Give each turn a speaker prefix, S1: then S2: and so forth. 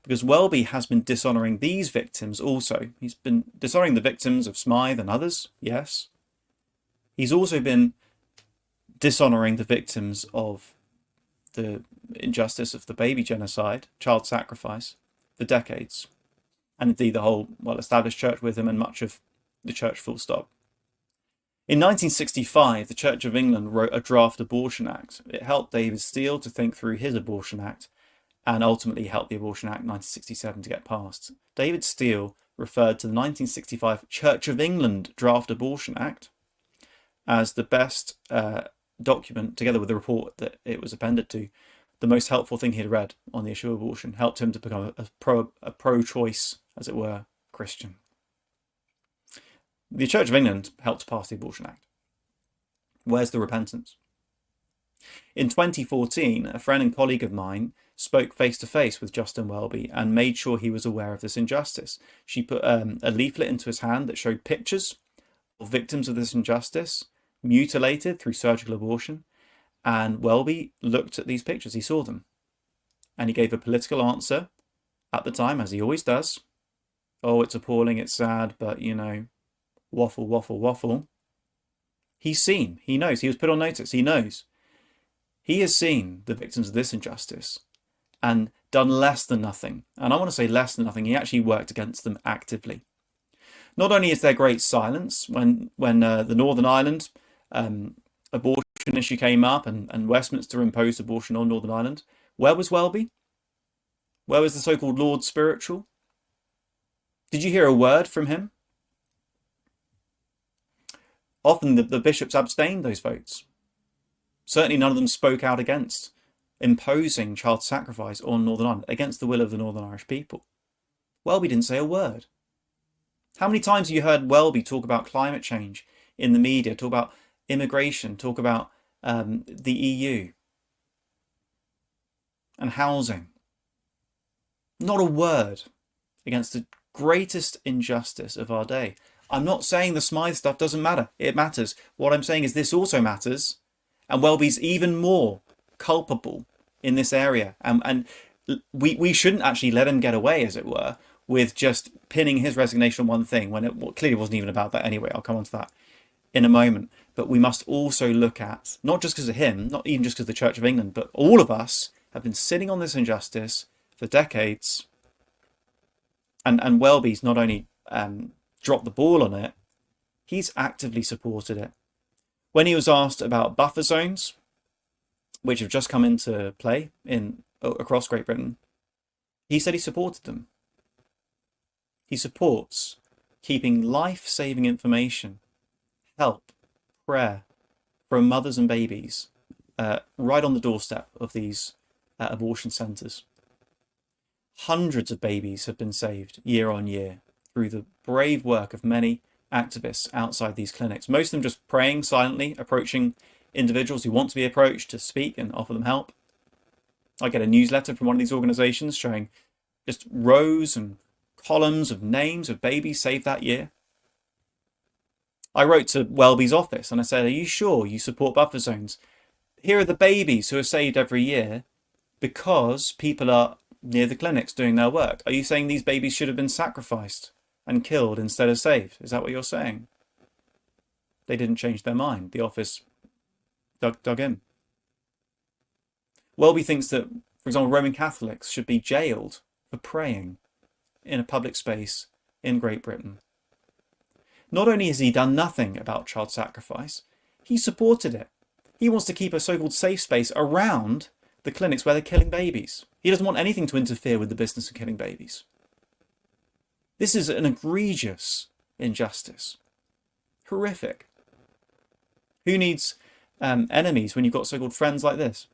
S1: because Welby has been dishonouring these victims also. He's been dishonouring the victims of Smythe and others, yes. He's also been dishonouring the victims of the injustice of the baby genocide, child sacrifice, for decades. And indeed the whole well-established church with him, and much of the church full stop. In 1965, the Church of England wrote a draft Abortion Act. It helped David Steele to think through his Abortion Act, and ultimately helped the Abortion Act 1967 to get passed. David Steele referred to the 1965 Church of England Draft Abortion Act as the best document, together with the report that it was appended to, the most helpful thing he'd read on the issue of abortion, helped him to become a pro-choice, as it were, Christian. The Church of England helped pass the Abortion Act. Where's the repentance? In 2014, a friend and colleague of mine spoke face-to-face with Justin Welby and made sure he was aware of this injustice. She put a leaflet into his hand that showed pictures of victims of this injustice, mutilated through surgical abortion, and Welby looked at these pictures. He saw them, and he gave a political answer at the time, as he always does. Oh, it's appalling, it's sad, but, you know, waffle, waffle, waffle. He's seen, he knows, he was put on notice, he knows. He has seen the victims of this injustice and done less than nothing. And I want to say less than nothing, he actually worked against them actively. Not only is there great silence when the Northern Ireland abortion issue came up and Westminster imposed abortion on Northern Ireland, where was Welby? Where was the so-called Lord Spiritual? Did you hear a word from him? Often the bishops abstained those votes. Certainly none of them spoke out against imposing child sacrifice on Northern Ireland, against the will of the Northern Irish people. Welby didn't say a word. How many times have you heard Welby talk about climate change in the media, talk about immigration, talk about the EU and housing? Not a word against the greatest injustice of our day. I'm not saying the Smythe stuff doesn't matter. It matters. What I'm saying is this also matters, and Welby's even more culpable in this area. And we shouldn't actually let him get away, as it were, with just pinning his resignation on one thing, when it clearly wasn't even about that anyway. I'll come on to that in a moment. But we must also look at, not just because of him, not even just because of the Church of England, but all of us have been sitting on this injustice for decades. And Welby's not only dropped the ball on it, he's actively supported it. When he was asked about buffer zones, which have just come into play across Great Britain, he said he supported them. He supports keeping life-saving information, help, prayer from mothers and babies right on the doorstep of these abortion centres. Hundreds of babies have been saved year on year through the brave work of many activists outside these clinics. Most of them just praying silently, approaching individuals who want to be approached to speak and offer them help. I get a newsletter from one of these organisations showing just rows and columns of names of babies saved that year. I wrote to Welby's office and I said, are you sure you support buffer zones? Here are the babies who are saved every year because people are near the clinics doing their work. Are you saying these babies should have been sacrificed and killed instead of saved? Is that what you're saying? They didn't change their mind. The office dug in. Welby thinks that, for example, Roman Catholics should be jailed for praying in a public space in Great Britain. Not only has he done nothing about child sacrifice, he supported it. He wants to keep a so-called safe space around the clinics where they're killing babies. He doesn't want anything to interfere with the business of killing babies. This is an egregious injustice. Horrific. Who needs enemies when you've got so-called friends like this?